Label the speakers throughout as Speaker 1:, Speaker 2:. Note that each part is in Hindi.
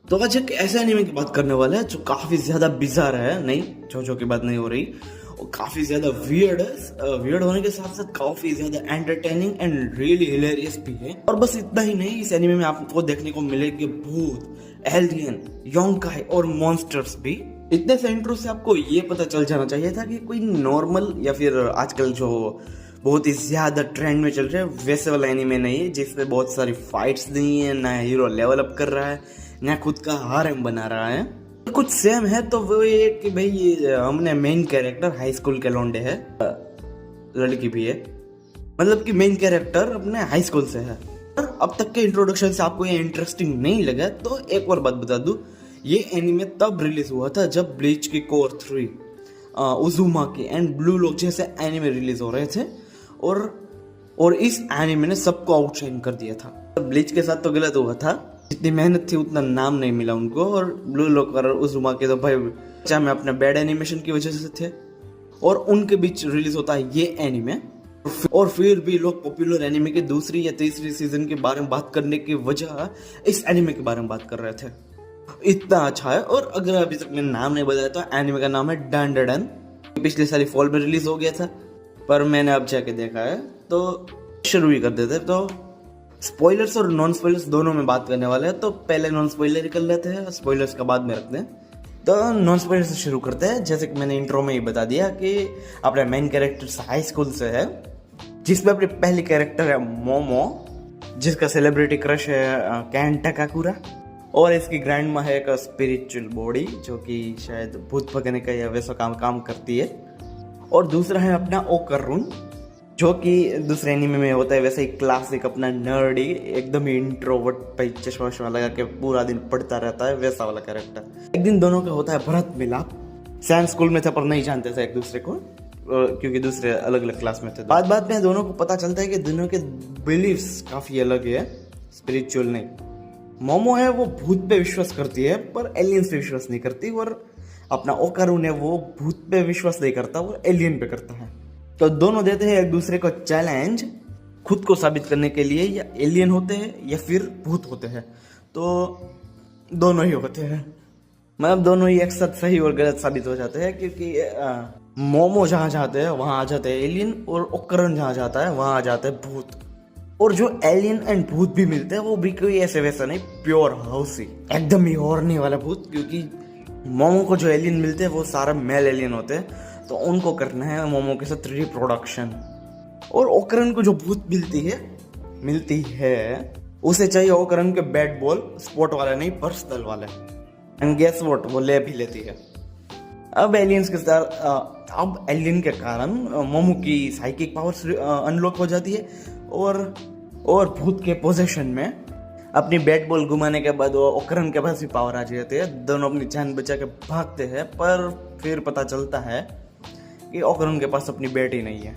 Speaker 1: तो आज एक ऐसे एनिमे की बात करने वाले हैं जो काफी ज्यादा बिजार है, नहीं जो की बात नहीं हो रही, और काफी ज्यादा वियर्ड है। वियर्ड होने के साथ साथ काफी ज्यादा एंटरटेनिंग एंड रियली हिलेरियस भी है। और बस इतना ही नहीं, इस एनिमे में आपको देखने को मिलेंगे भूत, एलियन, योंकाई और मॉन्स्टर्स भी। इतने से इंट्रो से आपको ये पता चल जाना चाहिए था कि कोई नॉर्मल या फिर आजकल जो बहुत ही ज्यादा ट्रेंड में चल रहे हैं वैसे वाला एनिमे नहीं है, जिसमें बहुत सारी फाइट्स नहीं है, ना हीरो लेवल अप कर रहा है, ना खुद का हारेम बना रहा है। कुछ सेम है तो वो ये कि भाई ये हमने मेन कैरेक्टर हाई स्कूल के लौंडे है, लड़की भी है, मतलब कि मेन कैरेक्टर अपने हाई स्कूल से है। और अब तक के इंट्रोडक्शन से आपको ये इंटरेस्टिंग नहीं लगा तो एक और बात बता दूं, ये एनिमे तब रिलीज हुआ था जब ब्लीच की कोर 3, उजुमाकी एंड ब्लू लॉक जैसे एनिमे रिलीज हो रहे थे, और इस एनिमे ने सबको आउटशाइन कर दिया था। ब्लीच के साथ तो गलत हुआ था, जितनी मेहनत थी उतना नाम नहीं मिला उनको, और ब्लू लॉक और उजुमाकी तो भाई चाहे में अपने बैड एनिमेशन की वजह से थे, और उनके बीच रिलीज होता है ये एनिमे। और फिर भी लोग पॉपुलर एनिमे के दूसरी या तीसरी सीजन के बारे में बात करने की वजह इस एनिमे के बारे में बात कर रहे थे। इतना अच्छा है। और अगर अभी तक मैंने नाम नहीं बताया तो एनिमे का नाम है डैंडेडन। पिछले साल फॉल में रिलीज हो गया था, पर मैंने अब जाके देखा है तो शुरू ही कर देते। तो स्पॉयलर्स और नॉन स्पॉयलर्स दोनों में बात करने वाले हैं, तो पहले नॉन स्पॉइलर कर लेते हैं, स्पॉयलर्स का बाद में रखते हैं। तो नॉन स्पॉइलर से शुरू करते हैं। जैसे कि मैंने इंट्रो में ही बता दिया कि अपने मेन कैरेक्टर हाई स्कूल से है, जिसमें अपनी पहली कैरेक्टर है मोमो, जिसका सेलिब्रिटी क्रश है कैन टाकाकुरा, और इसकी ग्रैंड माँ है एक स्पिरिचुअल बॉडी जो कि शायद भूत भगने का या वैसा काम करती है। और दूसरा है अपना ओकरुन, जो कि दूसरे एनिमे में होता है वैसे ही क्लासिक अपना नर्डी, एकदम ही इंट्रोवर्ट पे चश्मा वश्मा लगा के पूरा दिन पढ़ता रहता है, वैसा वाला कैरेक्टर। एक दिन दोनों का होता है भरत मिलाप। सैम स्कूल में थे पर नहीं जानते थे एक दूसरे को, क्योंकि दूसरे अलग अलग क्लास में थे। बाद में दोनों को पता चलता है कि दोनों के बिलीव्स काफी अलग है, स्पिरिचुअल नहीं। मोमो है वो भूत पे विश्वास करती है पर एलियंस पे विश्वास नहीं करती, और अपना ओकरुन है वो भूत पे विश्वास नहीं करता, वो एलियन पे करता है। तो दोनों देते हैं एक दूसरे को चैलेंज, खुद को साबित करने के लिए या एलियन होते हैं या फिर भूत होते हैं। तो दोनों ही होते हैं, मतलब दोनों ही एक साथ सही और गलत साबित हो जाते हैं, क्योंकि मोमो जहाँ जाते हैं वहाँ आ जाते हैं एलियन, और ओकरुन जहाँ जाता है वहाँ आ जाते हैं भूत। और जो एलियन एंड भूत भी मिलते हैं वो भी कोई ऐसे वैसा नहीं, प्योर हाउसी, एकदम ही हॉर्नी वाला भूत। क्योंकि मोमो को जो एलियन मिलते हैं वो सारा मेल एलियन होते हैं, तो उनको करना है मोमो के साथ रिप्रोडक्शन। और ओकरन को जो भूत मिलती है उसे चाहिए ओकरन के बैट बॉल, स्पोर्ट वाले नहीं, पर्सनल वाले। एंड गेस व्हाट, वो ले भी लेती है। अब एलियंस के साथ अब एलियन के कारण मोमो की साइकिक पावर्स अनलॉक हो जाती है, और भूत के पोजेशन में अपनी बैट बॉल घुमाने के बाद वो ओकरन के पास भी पावर आ जाती है। दोनों अपनी जान बचा के भागते हैं, पर फिर पता चलता है कि ओकरन के पास अपनी बैट ही नहीं है।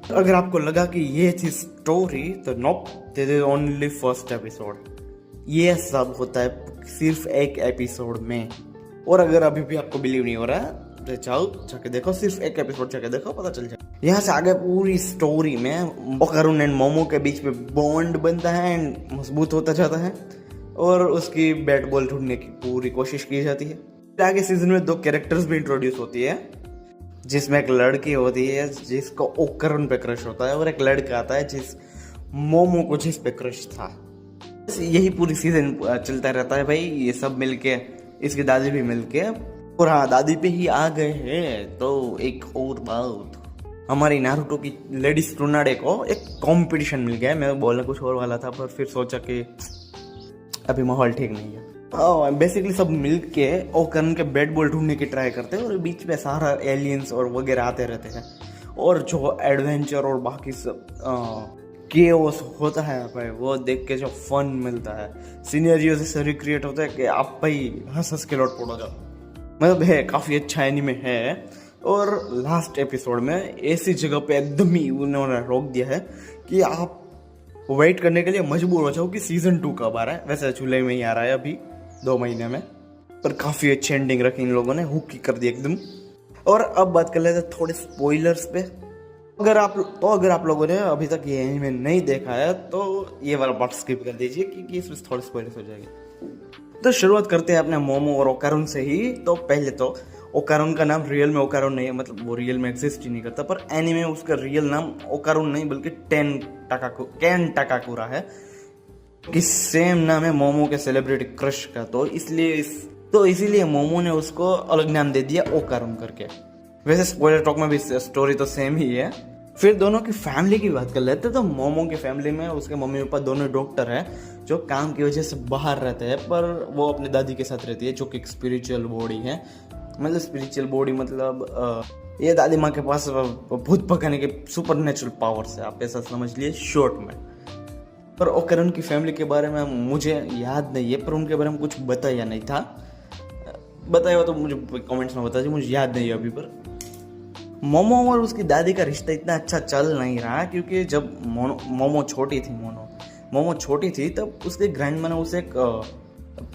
Speaker 1: तो अगर आपको लगा कि ये थी स्टोरी तो nope, this is only first episode. ये सब होता है सिर्फ एक एपिसोड में। और अगर अभी भी आपको बिलीव नहीं हो रहा है तो जाके देखो, सिर्फ एक एपिसोड जाके देखो, पता चल जाए। यहाँ से आगे पूरी स्टोरी में ओकरुन एंड मोमो के बीच में बॉन्ड बनता है एंड मजबूत होता जाता है, और उसकी बैट बॉल ढूंढने की पूरी कोशिश की जाती है। आगे सीजन में 2 कैरेक्टर्स भी इंट्रोड्यूस होती है, जिसमें एक लड़की होती है जिसको ओकरुन पे क्रश होता है, और एक लड़का आता है जिस मोमो को जिस पे क्रश था। यही पूरी सीजन चलता रहता है भाई। ये सब मिलके, इसकी दादी भी मिलके, और हाँ दादी पे ही आ गए हैं। तो एक और बात, हमारी नारुतो की लेडीज टूर्नाडे को एक कंपटीशन मिल गया है। मैं बोलना कुछ और वाला था पर फिर सोचा कि अभी माहौल ठीक नहीं है। बेसिकली सब मिलके ओकरन के बैट बॉल ढूंढने की ट्राई करते हैं, और बीच में सारा एलियंस और वगैरह आते रहते हैं, और जो एडवेंचर और बाकी सब केओस होता है भाई, वो देख के जो फन मिलता है, सिनेरियो से रिक्रिएट होता है कि आप भाई हंस हंस के लौट पड़ो जाओ। मतलब है काफ़ी अच्छा एनिमे है। और लास्ट एपिसोड में ऐसी जगह पे एकदम ही उन्होंने रोक दिया है कि आप वेट करने के लिए मजबूर हो जाओ कि सीजन 2 कब आ रहा है। वैसे जुलाई में ही आ रहा है अभी 2 महीने में, पर काफ़ी अच्छी एंडिंग रखी इन लोगों ने, हुक ही कर दी एकदम। और अब बात कर लेते हैं थोड़े स्पॉइलर्स पे। अगर आप लोगों ने अभी तक ये एनिमे नहीं देखा है तो ये वाला पार्ट स्किप कर दीजिए, क्योंकि इसमें थोड़े स्पॉइलर्स हो जाएंगे। तो शुरुआत करते हैं अपने मोमो और ओकारुन से ही। तो पहले तो ओकारुन का नाम रियल में ओकारुन नहीं है, मतलब वो रियल में एग्जिस्ट ही नहीं करता, पर एनीमे में उसका रियल नाम ओकारुन नहीं बल्कि केन टाकाकुरा है, कि सेम नाम है मोमो के सेलिब्रिटी क्रश का। तो इसीलिए मोमो ने उसको अलग नाम दे दिया ओकारुन करके। वैसे स्पॉइलर टॉक में भी स्टोरी तो सेम ही है। फिर दोनों की फैमिली की बात कर लेते हैं। तो मोमो की फैमिली में उसके मम्मी पापा दोनों डॉक्टर हैं जो काम की वजह से बाहर रहते हैं, पर वो अपने दादी के साथ रहती है जो कि एक स्पिरिचुअल बॉडी है। मतलब स्पिरिचुअल बॉडी मतलब ये दादी माँ के पास भूत भगाने के सुपर नेचुरल पावर्स है, आप ऐसा समझ लिए शॉर्ट में। पर ओकारुन की फैमिली के बारे में मुझे याद नहीं है, पर उनके बारे में कुछ बताया नहीं था। बताया हो तो मुझे कमेंट्स में बता दीजिए, मुझे याद नहीं है अभी। पर मोमो और उसकी दादी का रिश्ता इतना अच्छा चल नहीं रहा, क्योंकि जब मोमो छोटी थी तब उसके ग्रैंडमा ने उसे एक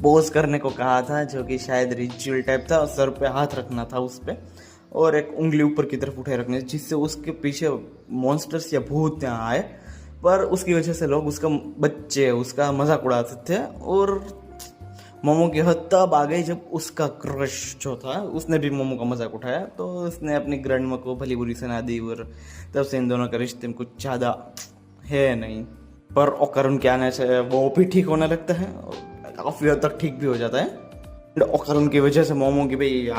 Speaker 1: पोज करने को कहा था, जो कि शायद रिचुअल टाइप था। सर पे हाथ रखना था उस पे और एक उंगली ऊपर की तरफ उठाए रखनी, जिससे उसके पीछे मॉन्स्टर्स या भूत यहाँ आए। पर उसकी वजह से लोग उसका मजाक उड़ाते थे। और मोमो की हद तब आ गई जब उसका क्रश जो था उसने भी मोमो का मजाक उठाया, तो उसने अपनी ग्रैंडमा को भली बुरी सुना दी और तब से इन दोनों का रिश्ते में कुछ ज़्यादा है नहीं। पर ओकारुन के आने से वो भी ठीक होने लगता है और काफ़ी हद तक ठीक भी हो जाता है। ओकारुन की वजह से मोमो की भाई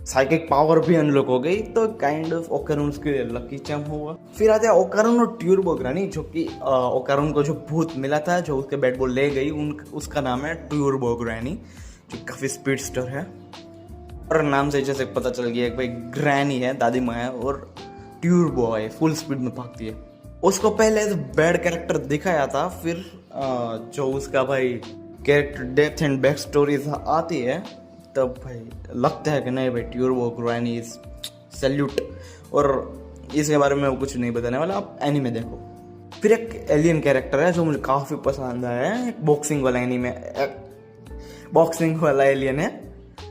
Speaker 1: साइकिक पावर भी अनलॉक हो गई, तो काइंड ऑफ ओकारुन उसके लकी चार्म हुआ। फिर आते हैं ओकारुन और ट्यूरबो ग्रानी, जो कि ओकारुन को जो भूत मिला था जो उसके बेड बॉल ले गई, उसका नाम है ट्यूरबो ग्रानी, जो काफ़ी स्पीडस्टर है। और नाम से जैसे पता चल गया कि भाई ग्रैनी है, दादी माँ है, और ट्यूरबो है, फुल स्पीड में भागती है। उसको पहले बैड कैरेक्टर दिखाया था, फिर जो उसका भाई character death and back stories आती है तब भाई लगता है कि नहीं भाई ट्यूरबो ग्रैनी इज सैल्यूट। और इसके बारे में कुछ नहीं बताने वाला, आप एनीमे देखो। फिर एक एलियन कैरेक्टर है जो मुझे काफ़ी पसंद आया है, एक बॉक्सिंग वाला एलियन है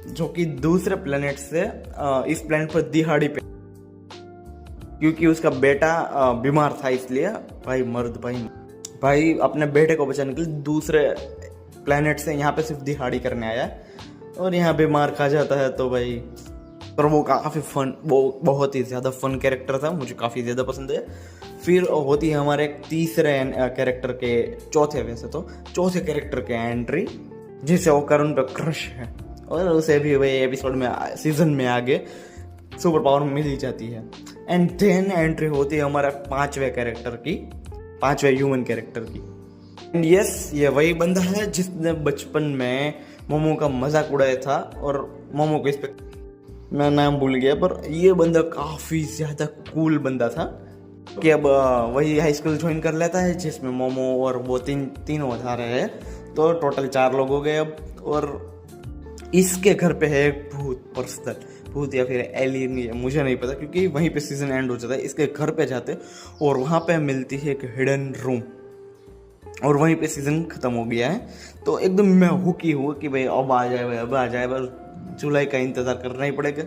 Speaker 1: जो कि दूसरे प्लेनेट से इस प्लेनेट पर दिहाड़ी पे, क्योंकि उसका बेटा बीमार था, इसलिए भाई अपने बेटे को बचाने के लिए दूसरे प्लेनेट से यहाँ पे सिर्फ दिहाड़ी करने आया और यहाँ पे मार खा जाता है। तो भाई पर वो काफ़ी बहुत ही ज़्यादा फन कैरेक्टर था, मुझे काफ़ी ज़्यादा पसंद है। फिर होती है हमारे तीसरे कैरेक्टर के चौथे कैरेक्टर के एंट्री, जिसे ओकारुन पे क्रश है और उसे भी भाई एपिसोड में सीजन में आगे सुपर पावर मिल ही जाती है। एंड देन एंट्री होती है हमारा पांचवे ह्यूमन कैरेक्टर की। एंड यस, ये वही बंदा है जिसने बचपन में मोमो का मजाक उड़ाया था, और मोमो को इस पे मैं नाम भूल गया, पर ये बंदा काफ़ी ज़्यादा कूल बंदा था कि अब वही हाई स्कूल ज्वाइन कर लेता है जिसमें मोमो और वो तीनों जा रहे हैं। तो टोटल 4 लोग हो गए अब। और इसके घर पे है एक भूत या फिर एलियन, मुझे नहीं पता, क्योंकि वहीं पे सीजन एंड हो जाता है। इसके घर पे जाते और वहाँ पे मिलती है एक हिडन रूम, और वहीं पे सीजन खत्म हो गया है। तो एकदम मैं हुकी हूँ कि भाई अब आ जाए, बस जुलाई का इंतज़ार करना ही पड़ेगा।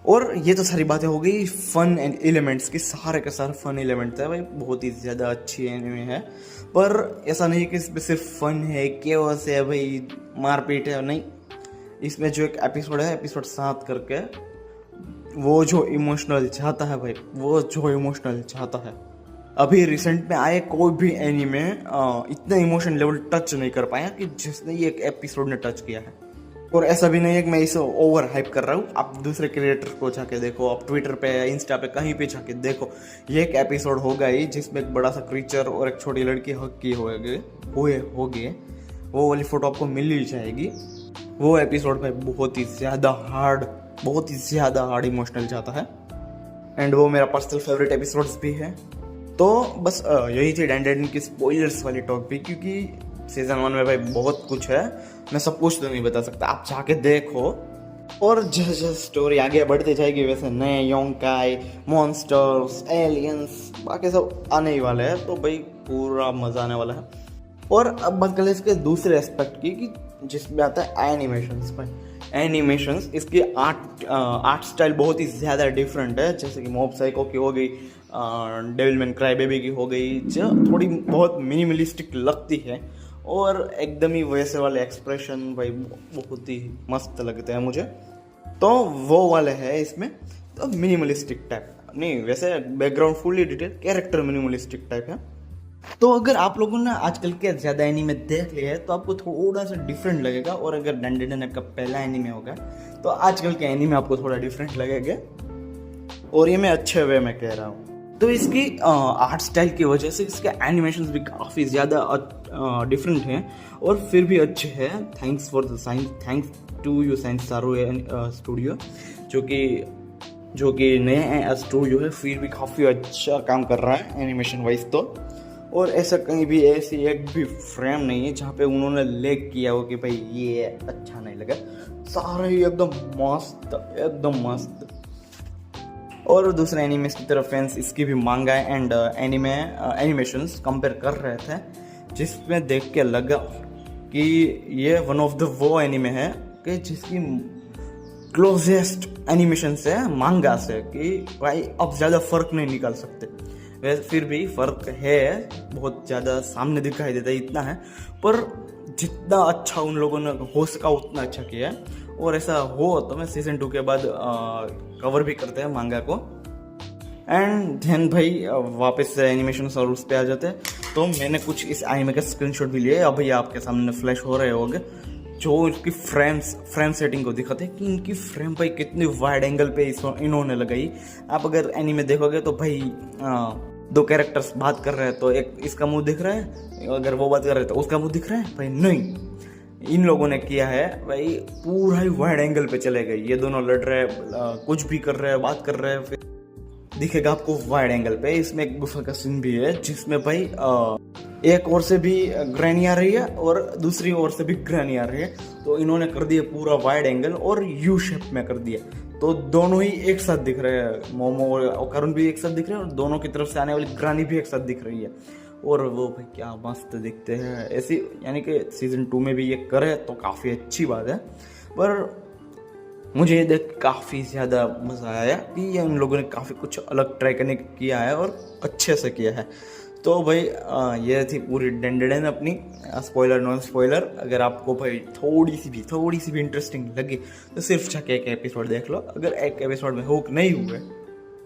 Speaker 1: और ये तो सारी बातें हो गई फन एंड एलिमेंट्स की, सारे के सारे फन एलिमेंट्स है भाई, बहुत ही ज़्यादा अच्छी एनिमे है। पर ऐसा नहीं कि इसमें सिर्फ फन है, केओस है भाई, मारपीट है, नहीं। इसमें जो एक एपिसोड है, एपिसोड 7 करके, वो जो इमोशनल चाहता है भाई, अभी रिसेंट में आए कोई भी एनीमे इतना इमोशन लेवल टच नहीं कर पाया कि जिसने ये एक एपिसोड ने टच किया है। और ऐसा भी नहीं है कि मैं इसे ओवर हाइप कर रहा हूँ, आप दूसरे क्रिएटर को जाके देखो, आप ट्विटर पे, इंस्टा पे, कहीं पे जाके देखो, ये एक एपिसोड होगा ही जिसमें एक बड़ा सा क्रीचर और एक छोटी लड़की हक की होगी, वो वाली फोटो आपको मिल ही जाएगी। वो एपिसोड में बहुत ही ज़्यादा हार्ड इमोशनल जाता है, एंड वो मेरा पर्सनल फेवरेट एपिसोड्स भी है। तो बस यही थी डैंडेडन की स्पॉयलर्स वाली टॉक भी, क्योंकि सीजन 1 में भाई बहुत कुछ है, मैं सब कुछ तो नहीं बता सकता, आप जाके देखो। और जैसे स्टोरी आगे बढ़ती जाएगी वैसे नए योंकाई, मॉन्स्टर्स, एलियंस, बाकी सब आने ही वाले हैं, तो भाई पूरा मजा आने वाला है। और अब बात करें इसके दूसरे एस्पेक्ट की, कि जिसमें आता है एनिमेशंस पर। एनिमेशंस, इसकी आर्ट स्टाइल बहुत ही ज़्यादा डिफरेंट है, जैसे कि मॉब साइको की हो गई, डेविल मैन क्राई बेबी की हो गई, जो थोड़ी बहुत मिनिमलिस्टिक लगती है, और एकदम ही वैसे वाले एक्सप्रेशन भाई बहुत ही मस्त लगते हैं मुझे, तो वो वाले है इसमें। तो मिनिमलिस्टिक टाइप नहीं, वैसे background fully detail, character minimalistic type है। तो अगर आप लोगों ने आजकल के ज़्यादा एनीमे देख लिए है तो आपको थोड़ा सा डिफरेंट लगेगा, और अगर डंडेडन आपका पहला एनीमे होगा तो आजकल के एनीमे आपको थोड़ा डिफरेंट लगेगा, और ये मैं अच्छे वे में कह रहा हूँ। तो इसकी आर्ट स्टाइल की वजह से इसके एनिमेशंस भी काफ़ी ज़्यादा डिफरेंट हैं और फिर भी अच्छे हैं। थैंक्स टू यू साइंस सारो स्टूडियो, जो कि नया स्टूडियो है, फिर भी काफ़ी अच्छा काम कर रहा है एनिमेशन वाइज तो। और ऐसा कहीं भी ऐसी एक भी फ्रेम नहीं है जहाँ पे उन्होंने लेग किया हो कि भाई ये अच्छा नहीं लगा, सारे ही एकदम मस्त। और दूसरे एनिमेस की तरफ फैंस इसकी भी मांगा एंड एनिमेशंस कंपेयर कर रहे थे, जिसमें देख के लगा कि ये वन ऑफ द वो एनिमे है कि जिसकी क्लोजेस्ट एनिमेशन से मांगा से, कि भाई अब ज़्यादा फर्क नहीं निकाल सकते। वैसे फिर भी फर्क है, बहुत ज़्यादा सामने दिखाई देता है इतना है, पर जितना अच्छा उन लोगों ने हो सका उतना अच्छा किया है। और ऐसा हो तो मैं सीज़न 2 के बाद कवर भी करते हैं मांगा को। एंड देन भाई वापस से एनिमेशन और उस पर आ जाते हैं। तो मैंने कुछ इस एनिमे का स्क्रीनशॉट भी लिए, अभी आपके सामने फ्लैश हो रहे होंगे, जो इसकी फ्रेम सेटिंग को दिखाते हैं कि इनकी फ्रेम भाई कितनी वाइड एंगल पे इन्होंने लगाई। आप अगर एनीमे देखोगे तो भाई दो कैरेक्टर्स बात कर रहे हैं तो एक इसका मुंह दिख रहा है, अगर वो बात कर रहे हैं तो उसका मुंह दिख रहा है, भाई नहीं, इन लोगों ने किया है भाई पूरा ही वाइड एंगल पे चले गए। ये दोनों लड़ रहे हैं, कुछ भी कर रहे हैं, बात कर रहे हैं, फिर दिखेगा आपको वाइड एंगल पे। इसमें एक गुफा का सीन भी है जिसमें भाई एक ओर से भी ग्रैनी आ रही है और दूसरी ओर से भी ग्रैनी आ रही है, तो इन्होंने कर दिया पूरा वाइड एंगल और यू शेप में कर दिया, तो दोनों ही एक साथ दिख रहे हैं। मोमो और करुण भी एक साथ दिख रहे हैं और दोनों की तरफ से आने वाली ग्रानी भी एक साथ दिख रही है, और वो भाई क्या मस्त दिखते हैं। ऐसी यानी कि सीजन 2 में भी ये करे तो काफ़ी अच्छी बात है। पर मुझे ये देख काफ़ी ज़्यादा मज़ा आया कि ये उन लोगों ने काफ़ी कुछ अलग ट्राई करने किया है और अच्छे से किया है। तो भाई ये थी पूरी डेंडेडन अपनी, स्पॉइलर नॉन स्पॉइलर। अगर आपको भाई थोड़ी सी भी इंटरेस्टिंग लगी तो सिर्फ जाके एक एपिसोड देख लो। अगर एक एपिसोड में हुक नहीं हुए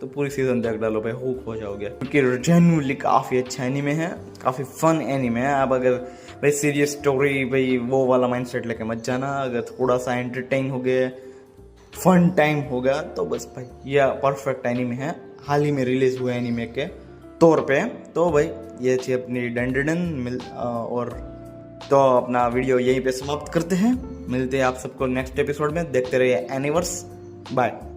Speaker 1: तो पूरी सीज़न देख डालो भाई, हुक हो जाओगे, क्योंकि जेन्युइनली काफ़ी अच्छा एनीमे है, काफ़ी फन एनीमे है। आप अगर भाई सीरियस स्टोरी भाई वो वाला माइंडसेट लेके मत जाना, अगर थोड़ा सा एंटरटेन हो गए, फन टाइम होगा, तो बस भाई यह परफेक्ट एनीमे है, हाल ही में रिलीज हुए एनीमे के तौर पे। तो भाई ये थी अपनी डेंडेडन और तो अपना वीडियो यहीं पे समाप्त करते हैं। मिलते हैं आप सबको नेक्स्ट एपिसोड में, देखते रहिए एनिवर्स। बाय।